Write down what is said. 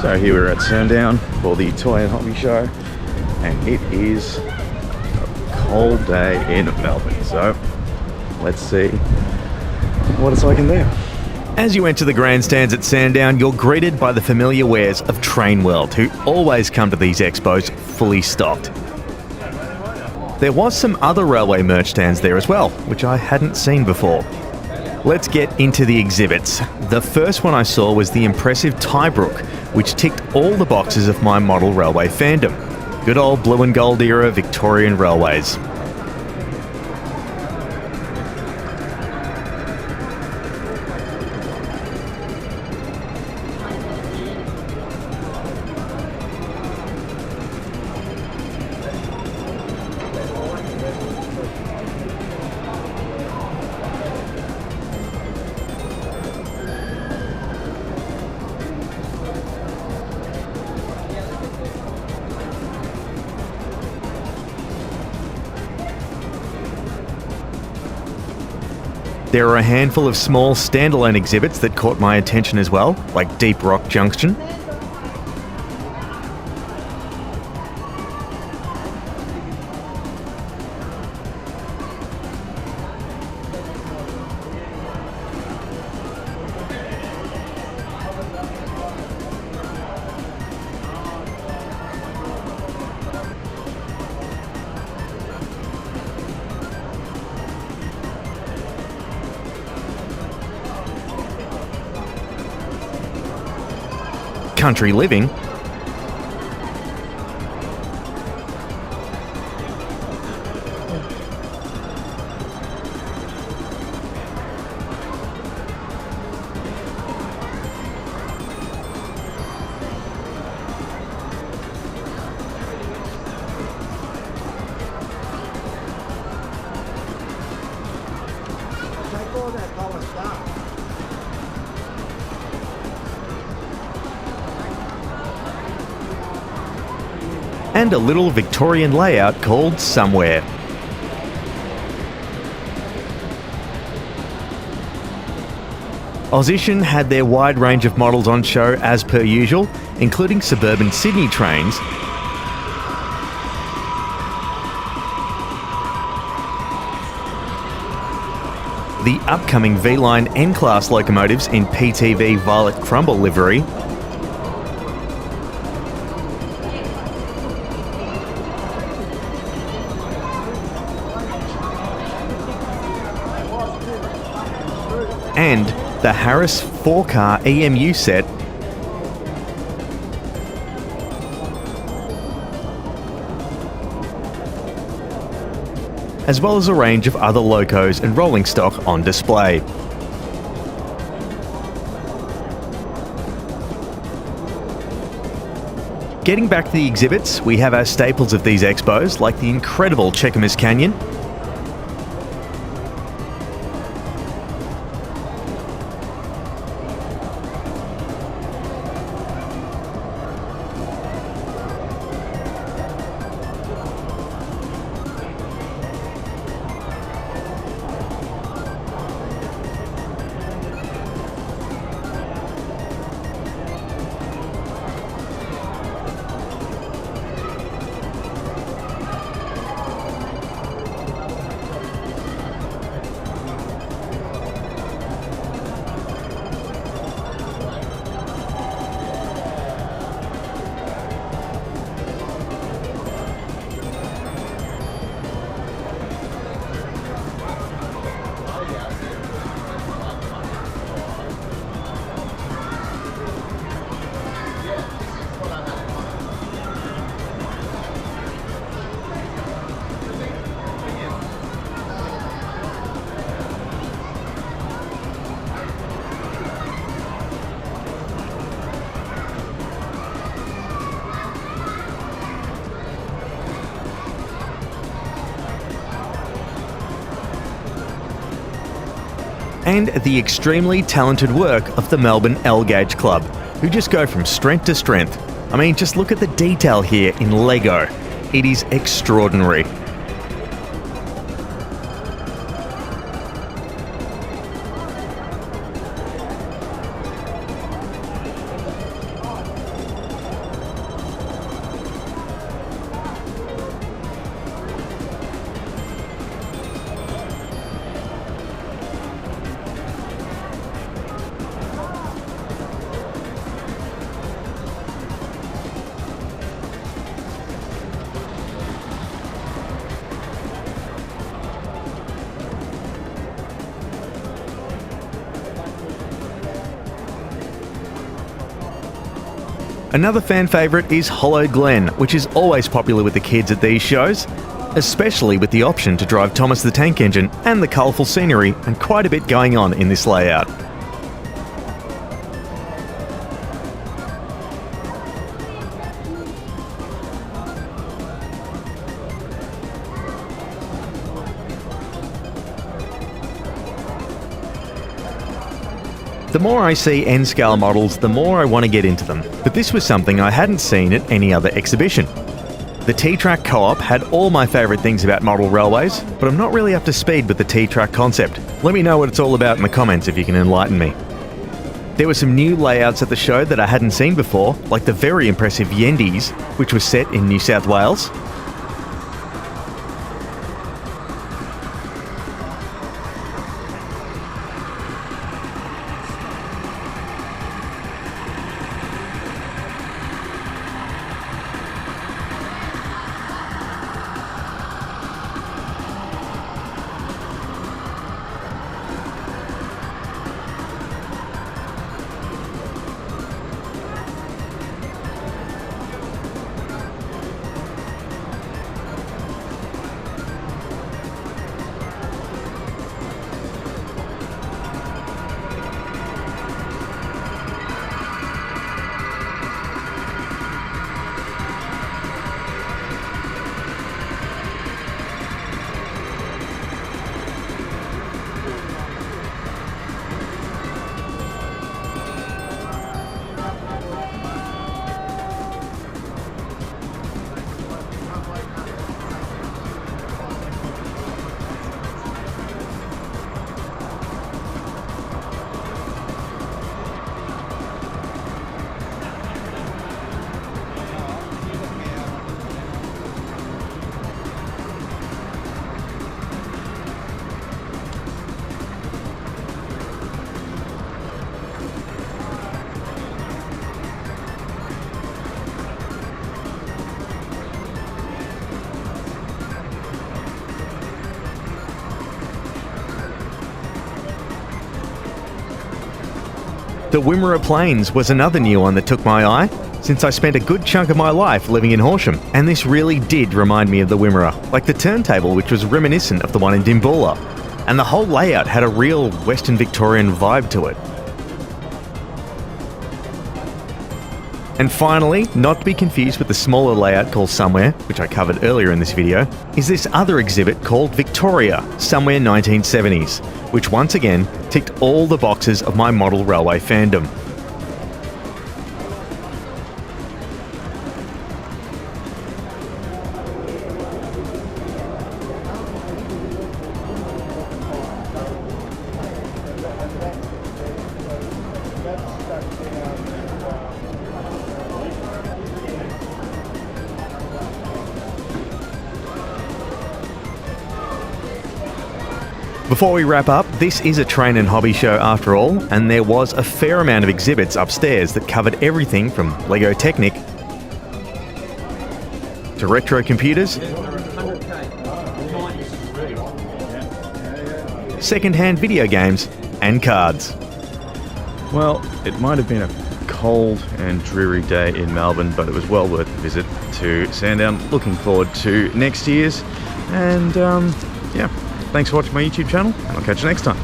So here we're at Sandown for the Toy and Hobby Show, and it is a cold day in Melbourne. So let's see what it's like in there. As you enter the grandstands at Sandown, you're greeted by the familiar wares of Train World, who always come to these expos fully stocked. There was some other railway merch stands there as well, which I hadn't seen before. Let's get into the exhibits. The first one I saw was the impressive Tiebrook, which ticked all the boxes of my model railway fandom. Good old blue and gold era Victorian railways. There are a handful of small standalone exhibits that caught my attention as well, like Deep Rock Junction. Country living, and a little Victorian layout called Somewhere. Ausition had their wide range of models on show as per usual, including suburban Sydney trains, the upcoming V-Line N-Class locomotives in PTV Violet Crumble livery, and the Harris 4-car EMU set, as well as a range of other locos and rolling stock on display. Getting back to the exhibits, we have our staples of these expos, like the incredible Cheakamus Canyon, and the extremely talented work of the Melbourne L-Gauge Club, who just go from strength to strength. I mean, just look at the detail here in Lego. It is extraordinary. Another fan favourite is Hollow Glen, which is always popular with the kids at these shows, especially with the option to drive Thomas the Tank Engine and the colourful scenery and quite a bit going on in this layout. The more I see N-scale models, the more I want to get into them, but this was something I hadn't seen at any other exhibition. The T-Track Co-op had all my favourite things about model railways, but I'm not really up to speed with the T-Track concept. Let me know what it's all about in the comments if you can enlighten me. There were some new layouts at the show that I hadn't seen before, like the very impressive Yendes, which was set in New South Wales. The Wimmera Plains was another new one that took my eye, since I spent a good chunk of my life living in Horsham, and this really did remind me of the Wimmera, like the turntable which was reminiscent of the one in Dimboola, and the whole layout had a real Western Victorian vibe to it. And finally, not to be confused with the smaller layout called Somewhere, which I covered earlier in this video, is this other exhibit called Victoria, Somewhere 1970s, which once again ticked all the boxes of my model railway fandom. Before we wrap up, this is a train and hobby show after all, and there was a fair amount of exhibits upstairs that covered everything from Lego Technic to retro computers, second-hand video games, and cards. Well, it might have been a cold and dreary day in Melbourne, but it was well worth the visit to Sandown. Looking forward to next year's, and yeah. Thanks for watching my YouTube channel, and I'll catch you next time.